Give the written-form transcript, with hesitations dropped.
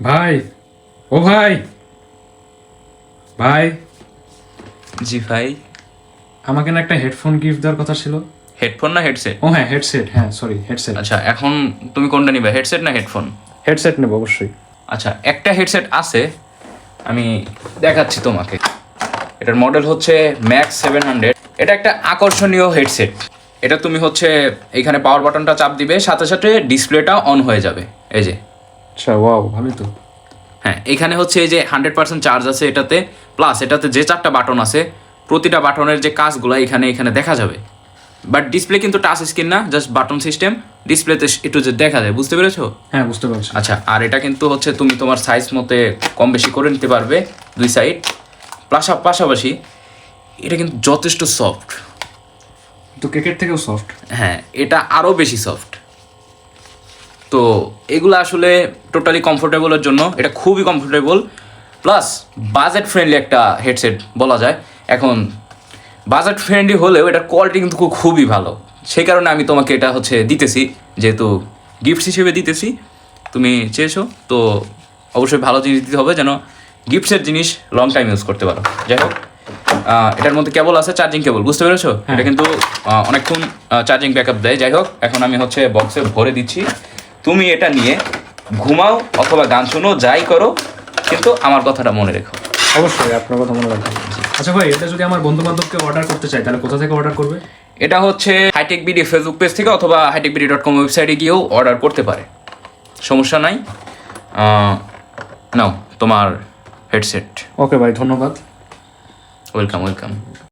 ভাই, ও ভাই, ভাই, জি ভাই। আমাকে না একটা হেডফোন গিফট দেওয়ার কথা ছিল। হেডফোন না হেডসেট? ও হ্যাঁ, হেডসেট, হ্যাঁ সরি হেডসেট। আচ্ছা, এখন তুমি কোনটা নিবে, হেডসেট না হেডফোন? হেডসেট নেবো অবশ্যই। আচ্ছা, একটা হেডসেট আছে, আমি দেখাচ্ছি তোমাকে। এটার মডেল হচ্ছে ম্যাক্স 700। এটা একটা আকর্ষণীয় হেডসেট। এটা তুমি হচ্ছে এখানে পাওয়ার বাটনটা চাপ দিবে, সাথে সাথে ডিসপ্লেটা অন হয়ে যাবে। এই যে, আচ্ছা, ওয়াও, ভালোই তো। হ্যাঁ, এখানে হচ্ছে এই যে 100% চার্জ আছে এটাতে, প্লাস এটাতে যে 4টা বাটন আছে, প্রতিটা বাটনের যে কাজগুলো এখানে এখানে দেখা যাবে। বাট ডিসপ্লে কিন্তু টাচ স্ক্রিন না, জাস্ট বাটন সিস্টেম। ডিসপ্লেতে একটু যে দেখা যায়, বুঝতে পেরেছো? হ্যাঁ, বুঝতে পারছি। আচ্ছা, আর এটা কিন্তু হচ্ছে তুমি তোমার সাইজ মতে কম বেশি করে নিতে পারবে, দুই সাইড। পাশাপাশি এটা কিন্তু যথেষ্ট সফট। তো কেকের থেকেও সফট। হ্যাঁ, এটা আরও বেশি সফট। তো এগুলো আসলে টোটালি কমফোর্টেবলের জন্য এটা খুবই কমফোর্টেবল, প্লাস বাজেট ফ্রেন্ডলি একটা হেডসেট বলা যায়। এখন বাজেট ফ্রেন্ডলি হলেও এটার কোয়ালিটি কিন্তু খুবই ভালো। সেই কারণে আমি তোমাকে এটা হচ্ছে দিতেছি, যেহেতু গিফট হিসেবে দিতেছি, তুমি চেয়েছো তো অবশ্যই ভালো জিনিস দিতে হবে, যেন গিফটসের জিনিস লং টাইম ইউজ করতে পারো। যাই হোক, এটার মধ্যে কেবল আছে, চার্জিং কেবল, বুঝতে পেরেছো? এটা কিন্তু অনেকক্ষণ চার্জিং ব্যাকআপ দেয়। যাই হোক, এখন আমি হচ্ছে বক্সে ভরে দিচ্ছি। তুমি এটা নিয়ে ঘুমাও অথবা গান শোনো, যাই করো, কিন্তু আমার কথাটা মনে রেখো। অবশ্যই আপনার কথা মনে রাখবেন। আচ্ছা ভাই, এটা যদি আমার বন্ধু বান্ধবকে অর্ডার করতে চাই তাহলে কোথা থেকে অর্ডার করবে? এটা হচ্ছে হাইটেক বিডি ফেসবুক পেজ থেকে অথবা hightekbd.com ওয়েবসাইটে গিয়েও অর্ডার করতে পারে, সমস্যা নাই। নাও তোমার হেডসেট। ওকে ভাই, ধন্যবাদ। Welcome welcome.